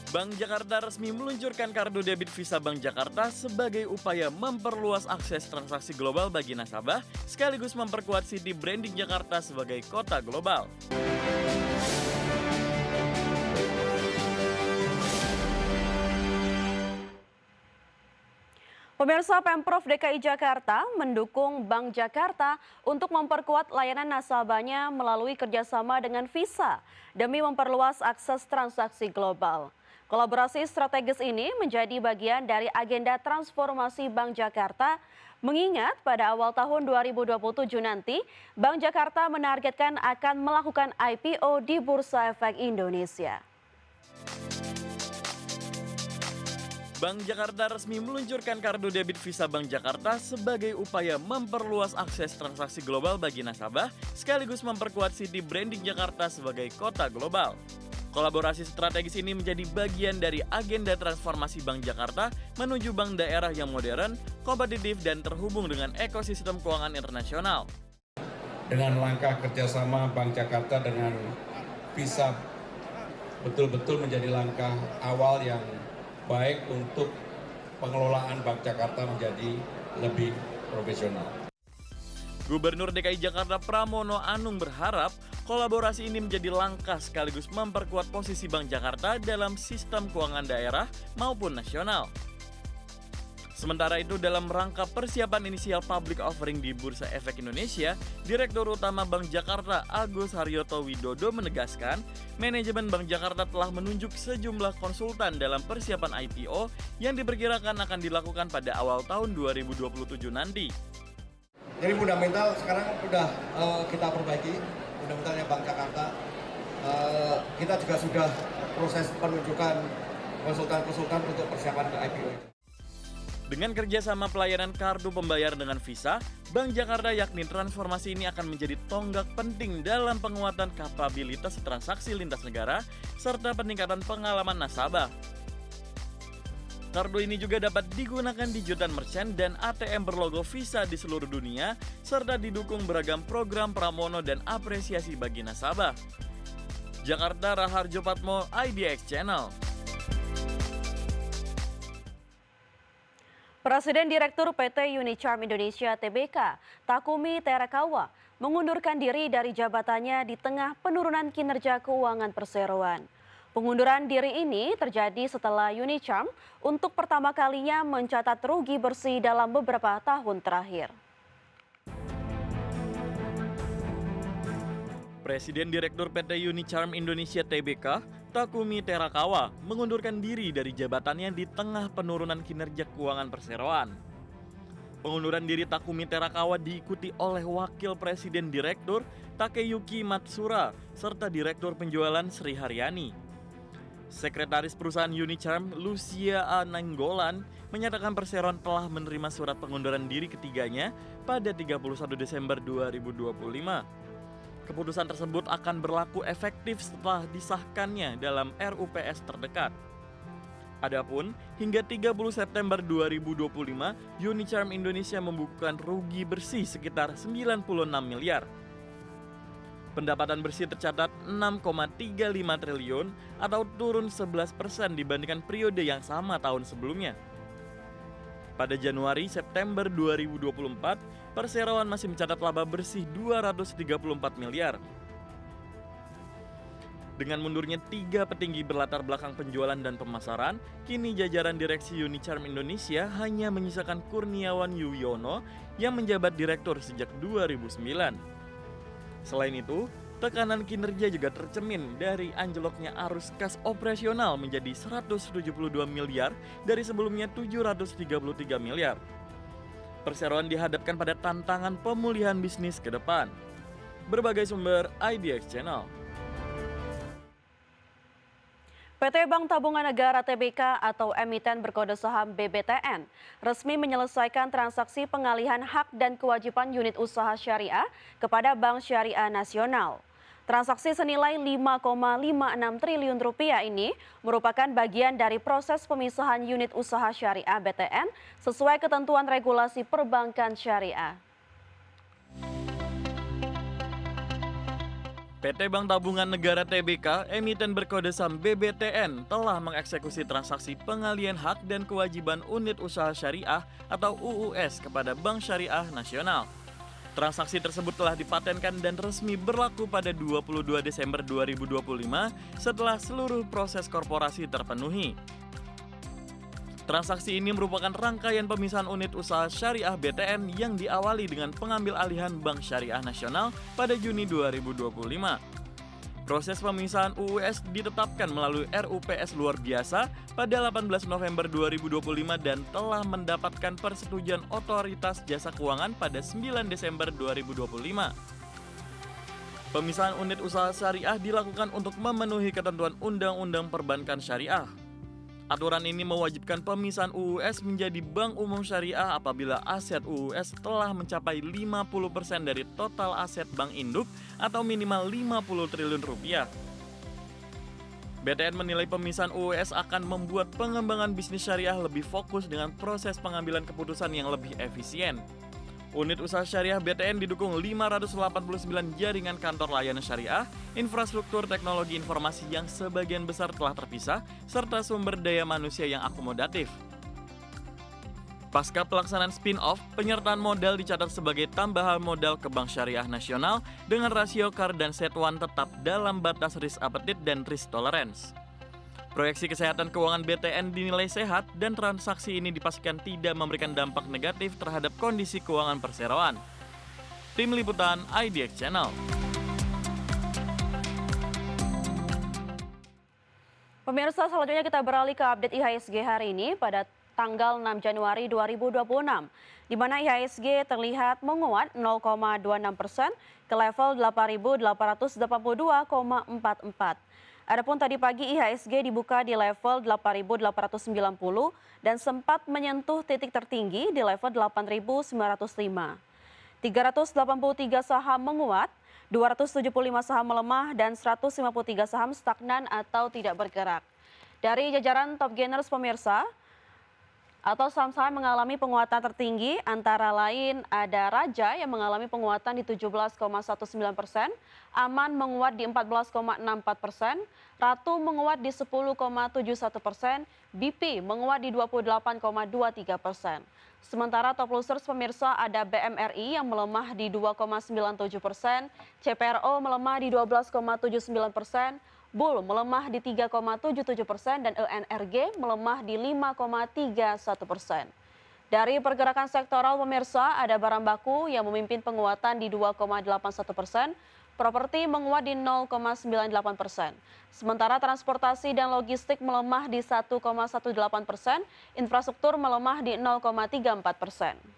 Bank Jakarta resmi meluncurkan kartu debit Visa Bank Jakarta sebagai upaya memperluas akses transaksi global bagi nasabah, sekaligus memperkuat city branding Jakarta sebagai kota global. Pemirsa, Pemprov DKI Jakarta mendukung Bank Jakarta untuk memperkuat layanan nasabahnya melalui kerjasama dengan Visa demi memperluas akses transaksi global. Kolaborasi strategis ini menjadi bagian dari agenda transformasi Bank Jakarta, mengingat pada awal tahun 2027 nanti, Bank Jakarta menargetkan akan melakukan IPO di Bursa Efek Indonesia. Bank Jakarta resmi meluncurkan kartu debit Visa Bank Jakarta sebagai upaya memperluas akses transaksi global bagi nasabah, sekaligus memperkuat city branding Jakarta sebagai kota global. Kolaborasi strategis ini menjadi bagian dari agenda transformasi Bank Jakarta menuju bank daerah yang modern, kompetitif, dan terhubung dengan ekosistem keuangan internasional. Dengan langkah kerjasama Bank Jakarta dengan Visa betul-betul menjadi langkah awal yang baik untuk pengelolaan Bank Jakarta menjadi lebih profesional. Gubernur DKI Jakarta Pramono Anung berharap kolaborasi ini menjadi langkah sekaligus memperkuat posisi Bank Jakarta dalam sistem keuangan daerah maupun nasional. Sementara itu, dalam rangka persiapan inisial public offering di Bursa Efek Indonesia, Direktur Utama Bank Jakarta Agus Haryoto Widodo menegaskan, manajemen Bank Jakarta telah menunjuk sejumlah konsultan dalam persiapan IPO yang diperkirakan akan dilakukan pada awal tahun 2027 nanti. Jadi fundamental sekarang sudah kita perbaiki, fundamentalnya Bank Jakarta. Kita juga sudah proses penunjukan konsultan-konsultan untuk persiapan ke IPO itu. Dengan kerjasama pelayanan kartu pembayar dengan Visa, Bank Jakarta yakni transformasi ini akan menjadi tonggak penting dalam penguatan kapabilitas transaksi lintas negara serta peningkatan pengalaman nasabah. Kartu ini juga dapat digunakan di jutaan merchant dan ATM berlogo Visa di seluruh dunia, serta didukung beragam program Pramono dan apresiasi bagi nasabah. Jakarta, Raharjo Patmo, IDX Channel. Presiden Direktur PT Unicharm Indonesia Tbk, Takumi Terakawa, mengundurkan diri dari jabatannya di tengah penurunan kinerja keuangan perseroan. Pengunduran diri ini terjadi setelah Unicharm untuk pertama kalinya mencatat rugi bersih dalam beberapa tahun terakhir. Presiden Direktur PT Unicharm Indonesia Tbk, Takumi Terakawa, mengundurkan diri dari jabatannya di tengah penurunan kinerja keuangan perseroan. Pengunduran diri Takumi Terakawa diikuti oleh Wakil Presiden Direktur Takeyuki Matsura serta Direktur Penjualan Sri Haryani. Sekretaris perusahaan Unicharm, Lucia A. Nanggolan, menyatakan perseroan telah menerima surat pengunduran diri ketiganya pada 31 Desember 2025. Keputusan tersebut akan berlaku efektif setelah disahkannya dalam RUPS terdekat. Adapun, hingga 30 September 2025, Unicharm Indonesia membukukan rugi bersih sekitar 96 miliar. Pendapatan bersih tercatat 6,35 triliun atau turun 11% dibandingkan periode yang sama tahun sebelumnya. Pada Januari-September 2024, perseroan masih mencatat laba bersih 234 miliar. Dengan mundurnya 3 petinggi berlatar belakang penjualan dan pemasaran, kini jajaran direksi Unicharm Indonesia hanya menyisakan Kurniawan Yuyono yang menjabat direktur sejak 2009. Selain itu, tekanan kinerja juga tercemin dari anjloknya arus kas operasional menjadi 172 miliar dari sebelumnya 733 miliar. Perseroan dihadapkan pada tantangan pemulihan bisnis ke depan. Berbagai sumber IDX Channel. PT Bank Tabungan Negara Tbk atau emiten berkode saham BBTN resmi menyelesaikan transaksi pengalihan hak dan kewajiban unit usaha syariah kepada Bank Syariah Nasional. Transaksi senilai 5,56 triliun rupiah ini merupakan bagian dari proses pemisahan unit usaha syariah BTN sesuai ketentuan regulasi perbankan syariah. PT Bank Tabungan Negara TBK, emiten berkode saham BBTN, telah mengeksekusi transaksi pengalian hak dan kewajiban unit usaha syariah atau UUS kepada Bank Syariah Nasional. Transaksi tersebut telah dipatenkan dan resmi berlaku pada 22 Desember 2025 setelah seluruh proses korporasi terpenuhi. Transaksi ini merupakan rangkaian pemisahan unit usaha syariah BTN yang diawali dengan pengambil alihan Bank Syariah Nasional pada Juni 2025. Proses pemisahan UUS ditetapkan melalui RUPS luar biasa pada 18 November 2025 dan telah mendapatkan persetujuan Otoritas Jasa Keuangan pada 9 Desember 2025. Pemisahan unit usaha syariah dilakukan untuk memenuhi ketentuan Undang-Undang Perbankan Syariah. Aturan ini mewajibkan pemisahan UUS menjadi bank umum syariah apabila aset UUS telah mencapai 50% dari total aset bank induk atau minimal 50 triliun rupiah. BTN menilai pemisahan UUS akan membuat pengembangan bisnis syariah lebih fokus dengan proses pengambilan keputusan yang lebih efisien. Unit usaha syariah BTN didukung 589 jaringan kantor layanan syariah, infrastruktur teknologi informasi yang sebagian besar telah terpisah, serta sumber daya manusia yang akomodatif. Pasca pelaksanaan spin-off, penyertaan modal dicatat sebagai tambahan modal ke Bank Syariah Nasional dengan rasio CAR dan CET1 tetap dalam batas risk appetite dan risk tolerance. Proyeksi kesehatan keuangan BTN dinilai sehat dan transaksi ini dipastikan tidak memberikan dampak negatif terhadap kondisi keuangan perseroan. Tim Liputan IDX Channel. Pemirsa, selanjutnya kita beralih ke update IHSG hari ini pada tanggal 6 Januari 2026, di mana IHSG terlihat menguat 0,26% ke level 8.882,44. Adapun tadi pagi IHSG dibuka di level 8.890 dan sempat menyentuh titik tertinggi di level 8.905. 383 saham menguat, 275 saham melemah, dan 153 saham stagnan atau tidak bergerak. Dari jajaran top gainers pemirsa, atau saham-saham mengalami penguatan tertinggi antara lain ada Raja yang mengalami penguatan di 17,19%, Aman menguat di 14,64%, Ratu menguat di 10,71%, BP menguat di 28,23%. Sementara top losers pemirsa ada BMRI yang melemah di 2,97%, CPRO melemah di 12,79%, Bull melemah di 3,77% dan ENRG melemah di 5,31%. Dari pergerakan sektoral pemirsa ada barang baku yang memimpin penguatan di 2,81%, properti menguat di 0,98%. Sementara transportasi dan logistik melemah di 1,18%, infrastruktur melemah di 0,34%.